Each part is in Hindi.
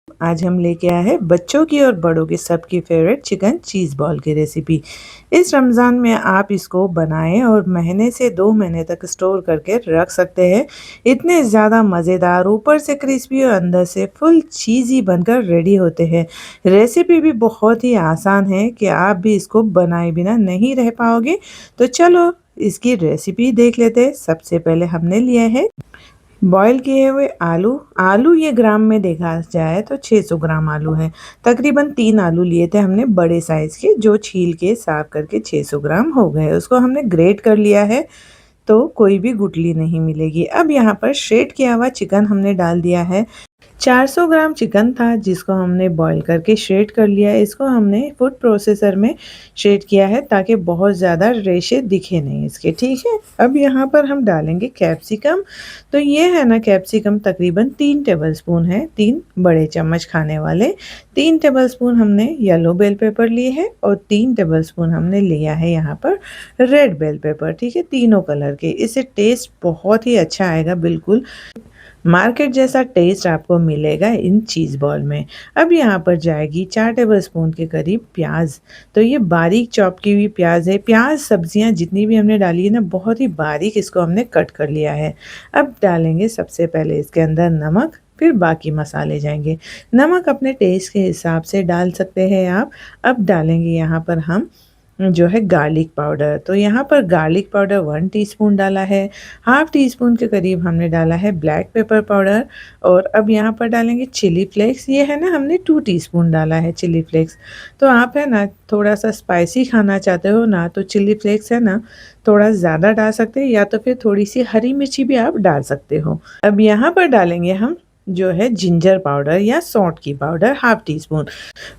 आज हम लेके आए हैं बच्चों की और बड़ों की सबकी फेवरेट चिकन चीज़ बॉल की रेसिपी। इस रमज़ान में आप इसको बनाएं और महीने से 2 महीने तक स्टोर करके रख सकते हैं। इतने ज़्यादा मज़ेदार, ऊपर से क्रिस्पी और अंदर से फुल चीज़ी बनकर रेडी होते हैं। रेसिपी भी बहुत ही आसान है कि आप भी इसको बनाए बिना नहीं रह पाओगे। तो चलो इसकी रेसिपी देख लेते हैं। सबसे पहले हमने लिया है बॉयल किए हुए आलू। आलू ये ग्राम में देखा जाए तो 600 ग्राम आलू है। तकरीबन 3 आलू लिए थे हमने बड़े साइज़ के, जो छील के साफ करके 600 ग्राम हो गए। उसको हमने ग्रेट कर लिया है तो कोई भी गुठली नहीं मिलेगी। अब यहाँ पर श्रेड किया हुआ चिकन हमने डाल दिया है। 400 ग्राम चिकन था जिसको हमने बॉईल करके श्रेड कर लिया है। इसको हमने फूड प्रोसेसर में श्रेड किया है ताकि बहुत ज़्यादा रेशे दिखे नहीं इसके, ठीक है। अब यहाँ पर हम डालेंगे कैप्सिकम। तो ये है ना कैप्सिकम तकरीबन 3 टेबलस्पून है, 3 बड़े चम्मच खाने वाले। 3 टेबलस्पून हमने येलो बेल पेपर लिए है और 3 टेबलस्पून हमने लिया है यहाँ पर रेड बेल पेपर, ठीक है, तीनों कलर के। इससे टेस्ट बहुत ही अच्छा आएगा, बिल्कुल मार्केट जैसा टेस्ट आपको मिलेगा इन चीज़ बॉल में। अब यहाँ पर जाएगी 4 टेबलस्पून के करीब प्याज। तो ये बारीक चॉप की हुई प्याज है। प्याज सब्जियाँ जितनी भी हमने डाली है ना, बहुत ही बारीक इसको हमने कट कर लिया है। अब डालेंगे सबसे पहले इसके अंदर नमक, फिर बाकी मसाले जाएंगे। नमक अपने टेस्ट के हिसाब से डाल सकते हैं आप। अब डालेंगे यहाँ पर हम जो है गार्लिक पाउडर। तो यहाँ पर गार्लिक पाउडर 1 टीस्पून डाला है। हाफ टी स्पून के करीब हमने डाला है ब्लैक पेपर पाउडर। और अब यहाँ पर डालेंगे चिली फ्लेक्स। ये है ना, हमने 2 टीस्पून डाला है चिली फ्लेक्स। तो आप है ना थोड़ा सा स्पाइसी खाना चाहते हो ना, तो चिली फ्लेक्स है ना थोड़ा ज़्यादा डाल सकते हैं, या तो फिर थोड़ी सी हरी मिर्ची भी आप डाल सकते हो। अब यहाँ पर डालेंगे हम जो है जिंजर पाउडर या सौंठ की powder, half tea spoon.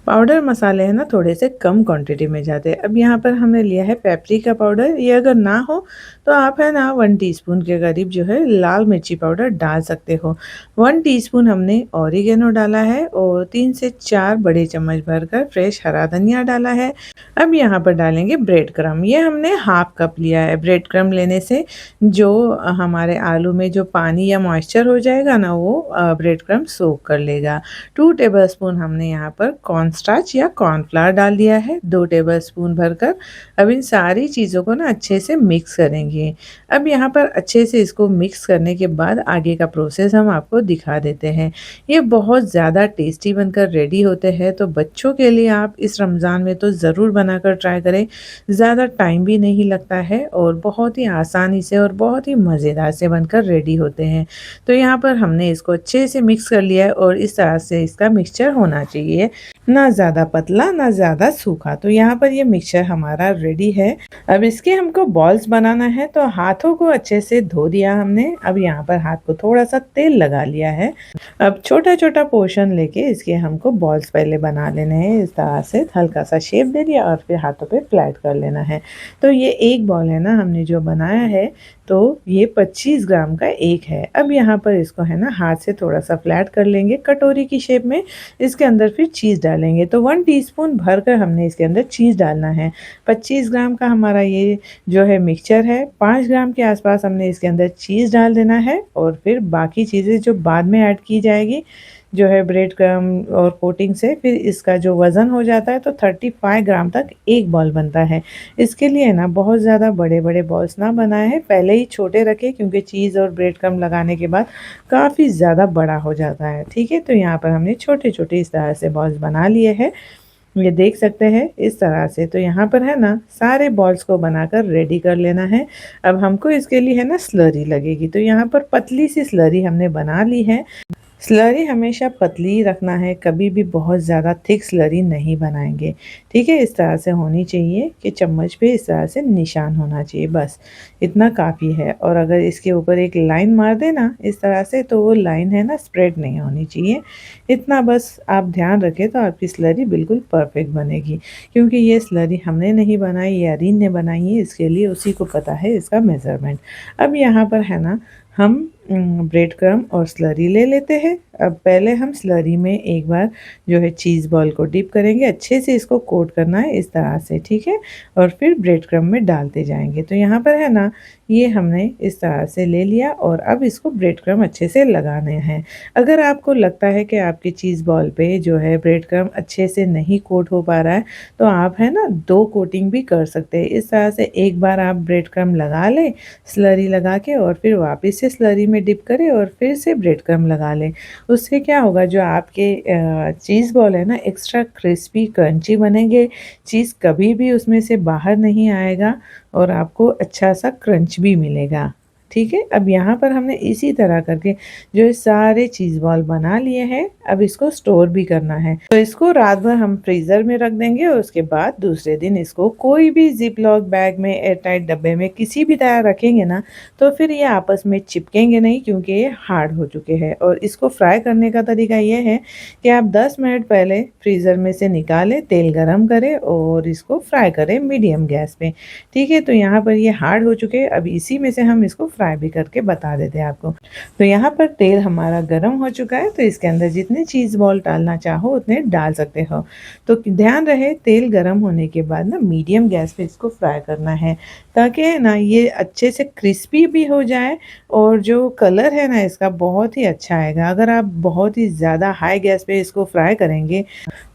Powder मसाले हैं ना थोड़े से कम क्वांटिटी में जाते हैं। अब यहाँ पर हमने लिया है पेपरिका पाउडर। ये अगर ना हो तो आप है ना 1 टीस्पून के करीब जो है लाल मिर्ची पाउडर डाल सकते हो। 1 टीस्पून हमने ऑरिगेनो डाला है और 3 से 4 बड़े चम्मच भरकर फ्रेश हरा धनिया डाला है। अब यहाँ पर डालेंगे ब्रेड क्रम। ये हमने हाफ कप लिया है। ब्रेड क्रम लेने से जो हमारे आलू में जो पानी या मॉइस्चर हो जाएगा ना, वो ब्रेड क्रम सोक कर लेगा। 2 टेबलस्पून हमने यहाँ पर कॉर्नस्टार्च या कॉर्नफ्लावर डाल दिया है, 2 टेबलस्पून भरकर। अब इन सारी चीज़ों को ना अच्छे से मिक्स करेंगे। अब यहाँ पर अच्छे से इसको मिक्स करने के बाद आगे का प्रोसेस हम आपको दिखा देते हैं। ये बहुत ज़्यादा टेस्टी बनकर रेडी होते हैं। तो बच्चों के लिए आप इस रमज़ान में तो ज़रूर बनाकर ट्राई करें। ज़्यादा टाइम भी नहीं लगता है और बहुत ही आसानी से और बहुत ही मज़ेदार से बनकर रेडी होते हैं। तो यहाँ पर हमने इसको अच्छे से मिक्स कर लिया है और इस तरह से इसका मिक्सचर होना चाहिए, ना ज़्यादा पतला ना ज़्यादा सूखा। तो यहाँ पर ये मिक्सचर हमारा रेडी है। अब इसके हमको बॉल्स बनाना है। तो हाथों को अच्छे से धो दिया हमने। अब यहाँ पर हाथ को थोड़ा सा तेल लगा लिया है। अब छोटा छोटा पोर्शन लेके इसके हमको बॉल्स पहले बना लेने हैं। इस तरह से हल्का सा शेप दे दिया और फिर हाथों पे फ्लैट कर लेना है। तो ये एक बॉल है ना हमने जो बनाया है, तो ये 25 ग्राम का एक है। अब यहाँ पर इसको है ना हाथ से थोड़ा सा फ्लैट कर लेंगे कटोरी की शेप में। इसके अंदर फिर चीज़ डालेंगे। तो 1 टीस्पून भरकर हमने इसके अंदर चीज़ डालना है। 25 ग्राम का हमारा ये जो है मिक्सचर है। 5 ग्राम के आसपास हमने इसके अंदर चीज़ डाल देना है और फिर बाकी चीज़ें जो बाद में ऐड की जाएगी जो है ब्रेड क्रम और कोटिंग से, फिर इसका जो वज़न हो जाता है तो 35 ग्राम तक एक बॉल बनता है। इसके लिए ना बहुत ज़्यादा बड़े बड़े बॉल्स ना बनाए हैं, पहले ही छोटे रखें, क्योंकि चीज़ और ब्रेड क्रम लगाने के बाद काफ़ी ज़्यादा बड़ा हो जाता है, ठीक है। तो यहाँ पर हमने छोटे छोटे इस तरह से बॉल्स बना लिए हैं, ये देख सकते हैं इस तरह से। तो यहाँ पर है ना सारे बॉल्स को बनाकर रेडी कर लेना है। अब हमको इसके लिए है ना स्लरी लगेगी। तो यहाँ पर पतली सी स्लरी हमने बना ली है। स्लरी हमेशा पतली ही रखना है, कभी भी बहुत ज़्यादा थिक स्लरी नहीं बनाएंगे, ठीक है। इस तरह से होनी चाहिए कि चम्मच पे इस तरह से निशान होना चाहिए, बस इतना काफ़ी है। और अगर इसके ऊपर एक लाइन मार देना इस तरह से, तो वो लाइन है ना स्प्रेड नहीं होनी चाहिए। इतना बस आप ध्यान रखें तो आपकी स्लरी बिल्कुल परफेक्ट बनेगी। क्योंकि ये स्लरी हमने नहीं बनाई, ये अरीन ने बनाई है, इसके लिए उसी को पता है इसका मेज़रमेंट। अब यहाँ पर है ना हम ब्रेड क्रम और स्लरी ले लेते हैं। अब पहले हम स्लरी में एक बार जो है चीज़ बॉल को डिप करेंगे, अच्छे से इसको कोट करना है इस तरह से, ठीक है। और फिर ब्रेड क्रम्ब में डालते जाएंगे। तो यहाँ पर है ना, ये हमने इस तरह से ले लिया और अब इसको ब्रेड क्रम्ब अच्छे से लगाने हैं। अगर आपको लगता है कि आपकी चीज़ बॉल पे जो है ब्रेड क्रम्ब अच्छे से नहीं कोट हो पा रहा है, तो आप है ना 2 कोटिंग भी कर सकते हैं। इस तरह से एक बार आप ब्रेड क्रम्ब लगा लें स्लरी लगा के, और फिर वापस से स्लरी में डिप करें और फिर से ब्रेड क्रम्ब लगा लें। उससे क्या होगा, जो आपके चीज़ बॉल है ना, एक्स्ट्रा क्रिस्पी क्रंची बनेंगे, चीज़ कभी भी उसमें से बाहर नहीं आएगा और आपको अच्छा सा क्रंच भी मिलेगा, ठीक है। अब यहाँ पर हमने इसी तरह करके जो है सारे चीज़ बॉल बना लिए हैं। अब इसको स्टोर भी करना है, तो इसको रात भर हम फ्रीज़र में रख देंगे और उसके बाद दूसरे दिन इसको कोई भी जिप लॉक बैग में, एयर टाइट डब्बे में, किसी भी तरह रखेंगे ना, तो फिर ये आपस में चिपकेंगे नहीं, क्योंकि ये हार्ड हो चुके हैं। और इसको फ्राई करने का तरीका ये है कि आप 10 मिनट पहले फ्रीज़र में से निकालें, तेल गरम करें और इसको फ्राई करें मीडियम गैस पे, ठीक है। तो यहाँ पर ये हार्ड हो चुके हैं। अब इसी में से हम इसको फ्राई भी करके बता देते हैं आपको। तो यहाँ पर तेल हमारा गर्म हो चुका है, तो इसके अंदर जितने चीज़ बॉल डालना चाहो उतने डाल सकते हो। तो ध्यान रहे तेल गर्म होने के बाद ना मीडियम गैस पे इसको फ्राई करना है, ताकि है ना ये अच्छे से क्रिस्पी भी हो जाए और जो कलर है ना इसका बहुत ही अच्छा आएगा। अगर आप बहुत ही ज़्यादा हाई गैस पे इसको फ्राई करेंगे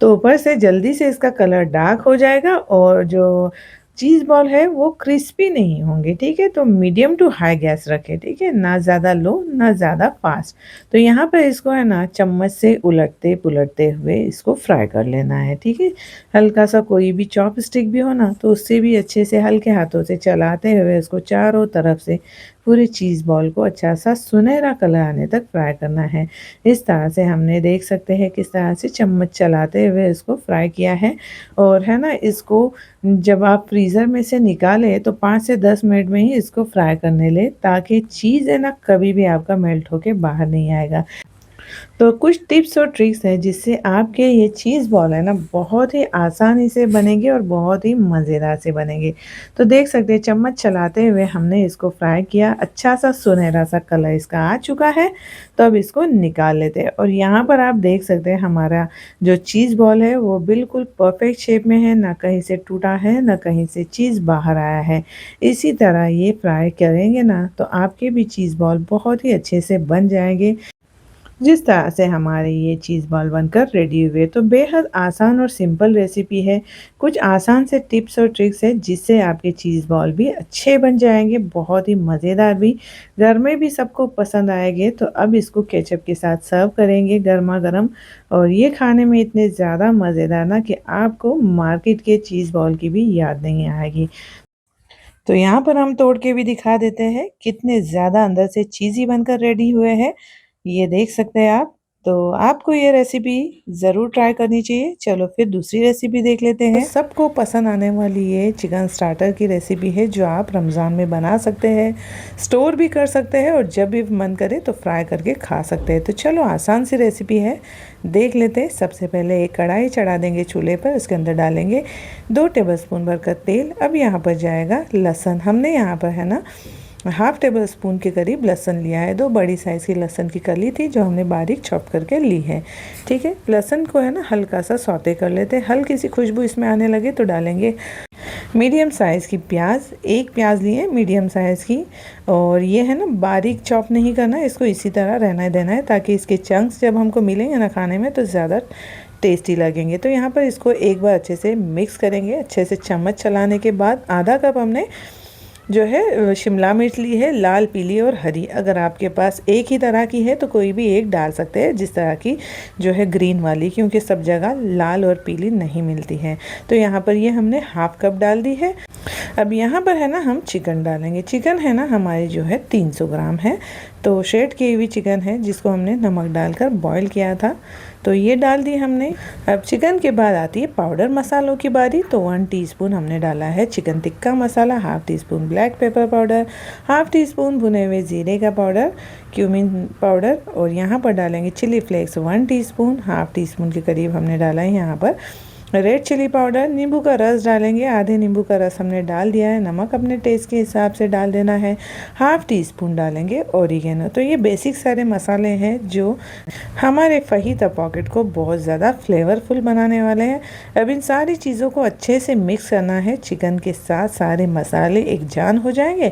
तो ऊपर से जल्दी से इसका कलर डार्क हो जाएगा और जो चीज़ बॉल है वो क्रिस्पी नहीं होंगे, ठीक है। तो मीडियम टू हाई गैस रखें, ठीक है, ना ज़्यादा लो ना ज़्यादा फास्ट। तो यहाँ पर इसको है ना चम्मच से उलटते पुलटते हुए इसको फ्राई कर लेना है, ठीक है। हल्का सा कोई भी चॉप स्टिक भी हो ना, तो उससे भी अच्छे से हल्के हाथों से चलाते हुए उसको चारों तरफ से पूरी चीज़ बॉल को अच्छा सा सुनहरा कलर आने तक फ्राई करना है। इस तरह से हमने देख सकते हैं किस तरह से चम्मच चलाते हुए इसको फ्राई किया है। और है ना, इसको जब आप फ्रीज़र में से निकालें तो 5 से 10 मिनट में ही इसको फ्राई करने लें, ताकि चीज़ है ना कभी भी आपका मेल्ट होके बाहर नहीं आएगा। तो कुछ टिप्स और ट्रिक्स हैं जिससे आपके ये चीज़ बॉल है ना बहुत ही आसानी से बनेंगे और बहुत ही मज़ेदार से बनेंगे। तो देख सकते हैं चम्मच चलाते हुए हमने इसको फ्राई किया, अच्छा सा सुनहरा सा कलर इसका आ चुका है। तो अब इसको निकाल लेते हैं और यहाँ पर आप देख सकते हैं हमारा जो चीज़ बॉल है वो बिल्कुल परफेक्ट शेप में है, ना कहीं से टूटा है ना कहीं से चीज़ बाहर आया है। इसी तरह ये फ्राई करेंगे ना तो आपके भी चीज़ बॉल बहुत ही अच्छे से बन जाएंगे, जिस तरह से हमारे ये चीज़ बॉल बनकर रेडी हुए। तो बेहद आसान और सिंपल रेसिपी है। कुछ आसान से टिप्स और ट्रिक्स है जिससे आपके चीज़ बॉल भी अच्छे बन जाएंगे, बहुत ही मज़ेदार भी, घर में भी सबको पसंद आएंगे। तो अब इसको केचप के साथ सर्व करेंगे गर्मा गर्म, और ये खाने में इतने ज़्यादा मज़ेदार ना कि आपको मार्केट के चीज़ बॉल की भी याद नहीं आएगी। तो यहाँ पर हम तोड़ के भी दिखा देते हैं कितने ज़्यादा अंदर से चीज़ी बनकर रेडी हुए हैं, ये देख सकते हैं आप। तो आपको ये रेसिपी ज़रूर ट्राई करनी चाहिए। चलो फिर दूसरी रेसिपी देख लेते हैं। तो सबको पसंद आने वाली ये चिकन स्टार्टर की रेसिपी है, जो आप रमज़ान में बना सकते हैं, स्टोर भी कर सकते हैं और जब भी मन करे तो फ्राई करके खा सकते हैं। तो चलो आसान सी रेसिपी है, देख लेते हैं। सबसे पहले एक कढ़ाई चढ़ा देंगे चूल्हे पर, उसके अंदर डालेंगे 2 टेबलस्पून भरकर तेल। अब यहाँ पर जाएगा लहसुन। हमने यहाँ पर है ना हाफ टेबल स्पून के करीब लहसुन लिया है। 2 बड़ी साइज़ की लहसुन की कली थी जो हमने बारीक चॉप करके ली है, ठीक है। लहसुन को है ना हल्का सा सौते कर लेते हैं, हल्की सी खुशबू इसमें आने लगे तो डालेंगे मीडियम साइज़ की प्याज। 1 प्याज लिए मीडियम साइज़ की, और ये है ना बारीक चॉप नहीं करना, इसको इसी तरह रहना देना है, ताकि इसके चंक्स जब हमको मिलेंगे ना खाने में तो ज़्यादा टेस्टी लगेंगे। तो यहाँ पर इसको एक बार अच्छे से मिक्स करेंगे। अच्छे से चम्मच चलाने के बाद आधा कप हमने जो है शिमला मिर्च ली है, लाल, पीली और हरी। अगर आपके पास एक ही तरह की है तो कोई भी एक डाल सकते हैं, जिस तरह की जो है ग्रीन वाली, क्योंकि सब जगह लाल और पीली नहीं मिलती है। तो यहाँ पर ये हमने हाफ कप डाल दी है। अब यहाँ पर है ना हम चिकन डालेंगे। चिकन है ना हमारी जो है 300 ग्राम है, तो श्रेड की हुई चिकन है जिसको हमने नमक डालकर बॉईल किया था, तो ये डाल दी हमने। अब चिकन के बाद आती है पाउडर मसालों की बारी। तो 1 टीस्पून हमने डाला है chicken tikka masala, half teaspoon black pepper powder, half teaspoon भुने हुए जीरे का पाउडर, क्यूमिन पाउडर, और यहाँ पर डालेंगे chilli flakes 1 teaspoon, half teaspoon के करीब हमने डाला है यहाँ पर रेड चिली पाउडर, नींबू का रस डालेंगे, आधे नींबू का रस हमने डाल दिया है। नमक अपने टेस्ट के हिसाब से डाल देना है। हाफ टी स्पून डालेंगे ओरिगेनो। तो ये बेसिक सारे मसाले हैं जो हमारे फहीता पॉकेट को बहुत ज़्यादा फ्लेवरफुल बनाने वाले हैं। अब इन सारी चीज़ों को अच्छे से मिक्स करना है चिकन के साथ। सारे मसाले एक जान हो जाएंगे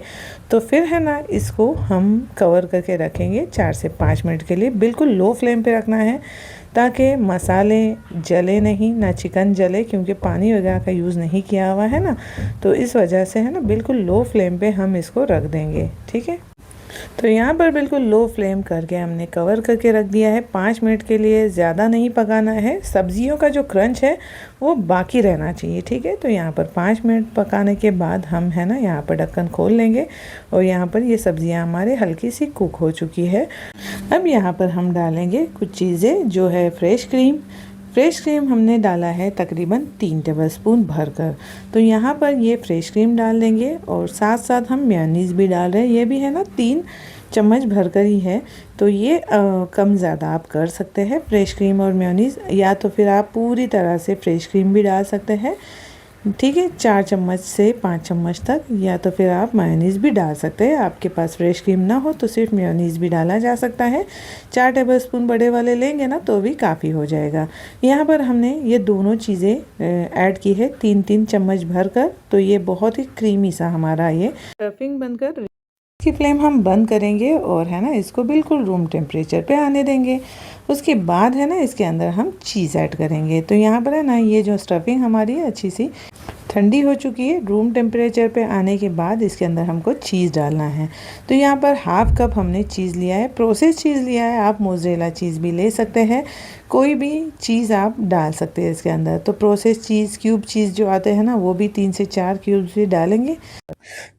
तो फिर है ना, इसको हम कवर करके रखेंगे 4 से 5 मिनट के लिए। बिल्कुल लो फ्लेम पे रखना है ताकि मसाले जले नहीं, ना चिकन जले, क्योंकि पानी वगैरह का यूज़ नहीं किया हुआ है ना, तो इस वजह से है ना बिल्कुल लो फ्लेम पे हम इसको रख देंगे। ठीक है, तो यहाँ पर बिल्कुल लो फ्लेम करके हमने कवर करके रख दिया है 5 मिनट के लिए। ज़्यादा नहीं पकाना है, सब्जियों का जो क्रंच है वो बाकी रहना चाहिए। ठीक है, तो यहाँ पर 5 मिनट पकाने के बाद हम है ना यहाँ पर ढक्कन खोल लेंगे और यहाँ पर ये सब्जियाँ हमारे हल्की सी कुक हो चुकी है। अब यहाँ पर हम डालेंगे कुछ चीज़ें, जो है फ्रेश क्रीम। फ्रेश क्रीम हमने डाला है तकरीबन 3 टेबलस्पून भरकर। तो यहाँ पर ये फ्रेश क्रीम डाल देंगे और साथ साथ हम मेयोनीज़ भी डाल रहे हैं। ये भी है ना 3 चम्मच भरकर ही है, तो ये कम ज़्यादा आप कर सकते हैं फ्रेश क्रीम और मेयोनीज़, या तो फिर आप पूरी तरह से फ्रेश क्रीम भी डाल सकते हैं। ठीक है, 4 चम्मच से 5 चम्मच तक, या तो फिर आप मेयोनीज़ भी डाल सकते हैं। आपके पास फ्रेश क्रीम ना हो तो सिर्फ मेयोनीज़ भी डाला जा सकता है। 4 टेबलस्पून बड़े वाले लेंगे ना तो भी काफ़ी हो जाएगा। यहाँ पर हमने ये दोनों चीज़ें ऐड की है 3-3 चम्मच भरकर। तो ये बहुत ही क्रीमी सा हमारा ये स्टफिंग बनकर की फ्लेम हम बंद करेंगे और है ना इसको बिल्कुल रूम टेम्परेचर पे आने देंगे। उसके बाद है ना इसके अंदर हम चीज़ ऐड करेंगे। तो यहाँ पर है ना ये जो स्टफिंग हमारी है अच्छी सी ठंडी हो चुकी है। रूम टेम्परेचर पे आने के बाद इसके अंदर हमको चीज़ डालना है। तो यहाँ पर हाफ कप हमने चीज़ लिया है, प्रोसेस चीज़ लिया है। आप मोज़रेला चीज़ भी ले सकते हैं, कोई भी चीज़ आप डाल सकते हैं इसके अंदर। तो प्रोसेस चीज़, क्यूब चीज़ जो आते हैं ना, वो भी 3 से 4 क्यूब्स भी डालेंगे।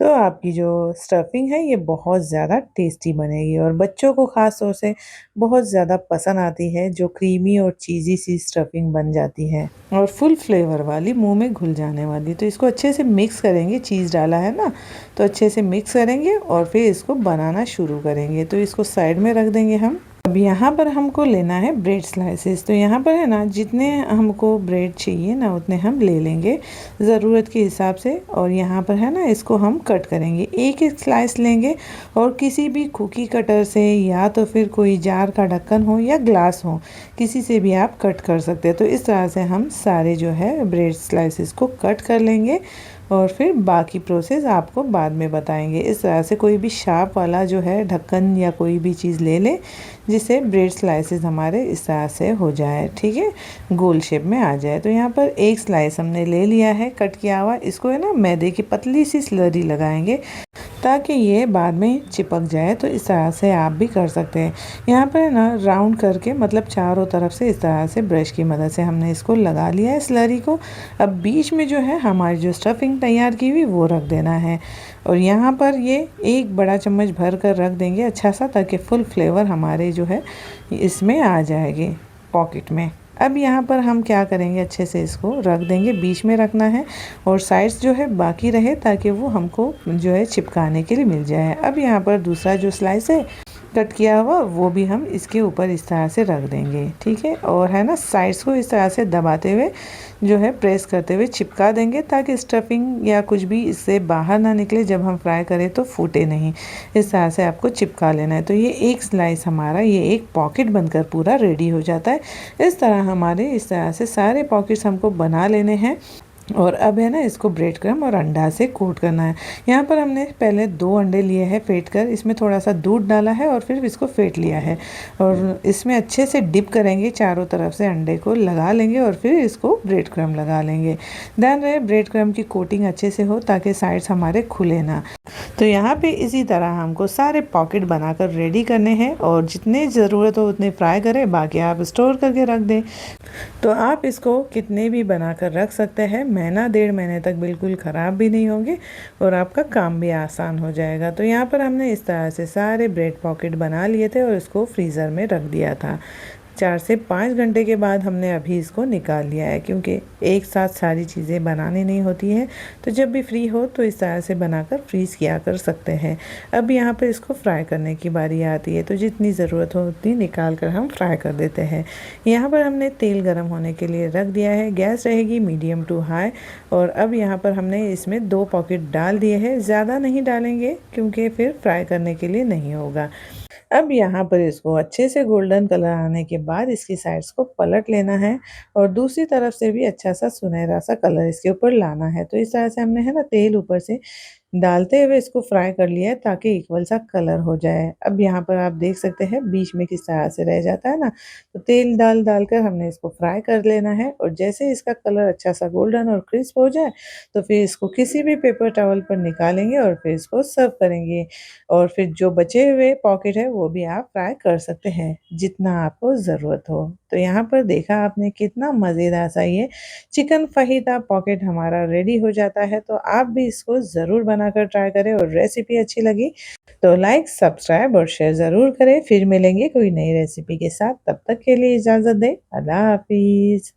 तो आपकी जो स्टफिंग है ये बहुत ज़्यादा टेस्टी बनेगी और बच्चों को ख़ास तौर से बहुत ज़्यादा पसंद आती है, जो क्रीमी और चीज़ी सी स्टफिंग बन जाती है और फुल फ्लेवर वाली, मुंह में घुल जाने वाली। तो इसको अच्छे से मिक्स करेंगे, चीज़ डाला है ना तो अच्छे से मिक्स करेंगे और फिर इसको बनाना शुरू करेंगे। तो इसको साइड में रख देंगे हम। अब यहाँ पर हमको लेना है ब्रेड स्लाइसेस। तो यहाँ पर है ना जितने हमको ब्रेड चाहिए ना उतने हम ले लेंगे ज़रूरत के हिसाब से। और यहाँ पर है ना इसको हम कट करेंगे, एक एक स्लाइस लेंगे और किसी भी कुकी कटर से, या तो फिर कोई जार का ढक्कन हो या ग्लास हो, किसी से भी आप कट कर सकते हैं। तो इस तरह से हम सारे जो है ब्रेड स्लाइसेस को कट कर लेंगे और फिर बाकी प्रोसेस आपको बाद में बताएंगे। इस तरह से कोई भी शार्प वाला जो है ढक्कन या कोई भी चीज़ ले लें जिससे ब्रेड स्लाइसेस हमारे इस तरह से हो जाए। ठीक है, गोल शेप में आ जाए। तो यहाँ पर एक स्लाइस हमने ले लिया है कट किया हुआ। इसको है ना मैदे की पतली सी स्लरी लगाएंगे ताकि ये बाद में चिपक जाए। तो इस तरह से आप भी कर सकते हैं। यहाँ पर है ना राउंड करके, मतलब चारों तरफ से इस तरह से ब्रश की मदद से हमने इसको लगा लिया है स्लरी को। अब बीच में जो है हमारी जो स्टफिंग तैयार की हुई वो रख देना है और यहाँ पर ये एक बड़ा चम्मच भर कर रख देंगे अच्छा सा, ताकि फुल फ्लेवर हमारे जो है इसमें आ जाएंगे पॉकेट में। अब यहाँ पर हम क्या करेंगे, अच्छे से इसको रख देंगे, बीच में रखना है और साइड्स जो है बाकी रहे ताकि वो हमको जो है चिपकाने के लिए मिल जाए। अब यहाँ पर दूसरा जो स्लाइस है कट किया हुआ वो भी हम इसके ऊपर इस तरह से रख देंगे। ठीक है, और है ना साइड्स को इस तरह से दबाते हुए जो है प्रेस करते हुए चिपका देंगे ताकि स्टफिंग या कुछ भी इससे बाहर ना निकले, जब हम फ्राई करें तो फूटे नहीं। इस तरह से आपको चिपका लेना है। तो ये एक स्लाइस हमारा, ये एक पॉकेट बनकर पूरा रेडी हो जाता है। इस तरह हमारे इस तरह से सारे पॉकेट्स हमको बना लेने हैं। और अब है ना इसको ब्रेड क्रम्ब और अंडा से कोट करना है। यहाँ पर हमने पहले 2 अंडे लिए हैं फेंट कर, इसमें थोड़ा सा दूध डाला है और फिर इसको फेंट लिया है और इसमें अच्छे से डिप करेंगे, चारों तरफ से अंडे को लगा लेंगे और फिर इसको ब्रेड क्रम्ब लगा लेंगे। ध्यान रहे ब्रेड क्रम्ब की कोटिंग अच्छे से हो ताकि साइड्स हमारे खुले ना। तो यहाँ पे इसी तरह हमको सारे पॉकेट बनाकर रेडी करने हैं और जितने ज़रूरत हो उतने फ्राई करें, बाकी आप स्टोर करके रख दें। तो आप इसको कितने भी बनाकर रख सकते हैं, महीना 1.5 महीने तक बिल्कुल ख़राब भी नहीं होंगे और आपका काम भी आसान हो जाएगा। तो यहाँ पर हमने इस तरह से सारे ब्रेड पॉकेट बना लिए थे और इसको फ्रीज़र में रख दिया था 4 से 5 घंटे के बाद हमने अभी इसको निकाल लिया है, क्योंकि एक साथ सारी चीज़ें बनानी नहीं होती हैं। तो जब भी फ्री हो तो इस तरह से बनाकर फ्रीज़ किया कर सकते हैं। अब यहाँ पर इसको फ्राई करने की बारी आती है, तो जितनी ज़रूरत हो उतनी निकाल कर हम फ्राई कर देते हैं। यहाँ पर हमने तेल गर्म होने के लिए रख दिया है, गैस रहेगी मीडियम टू हाई। और अब यहाँ पर हमने इसमें 2 पॉकेट डाल दिए हैं, ज़्यादा नहीं डालेंगे क्योंकि फिर फ्राई करने के लिए नहीं होगा। अब यहाँ पर इसको अच्छे से गोल्डन कलर आने के बाद इसकी साइड्स को पलट लेना है और दूसरी तरफ से भी अच्छा सा सुनहरा सा कलर इसके ऊपर लाना है। तो इस तरह से हमने है ना तेल ऊपर से डालते हुए इसको फ्राई कर लिया है ताकि इक्वल सा कलर हो जाए। अब यहाँ पर आप देख सकते हैं बीच में किस तरह से रह जाता है ना, तो तेल डाल कर हमने इसको फ्राई कर लेना है और जैसे इसका कलर अच्छा सा गोल्डन और क्रिस्प हो जाए तो फिर इसको किसी भी पेपर टॉवल पर निकालेंगे और फिर इसको सर्व करेंगे। और फिर जो बचे हुए पॉकेट है वो भी आप फ्राई कर सकते हैं जितना आपको ज़रूरत हो। तो यहाँ पर देखा आपने कितना मज़ेदार सा ये चिकन फ़ाहीदा पॉकेट हमारा रेडी हो जाता है। तो आप भी इसको ज़रूर बनाकर ट्राई करें और रेसिपी अच्छी लगी तो लाइक, सब्सक्राइब और शेयर ज़रूर करें। फिर मिलेंगे कोई नई रेसिपी के साथ, तब तक के लिए इजाज़त दें। अल्लाह हाफ़िज़।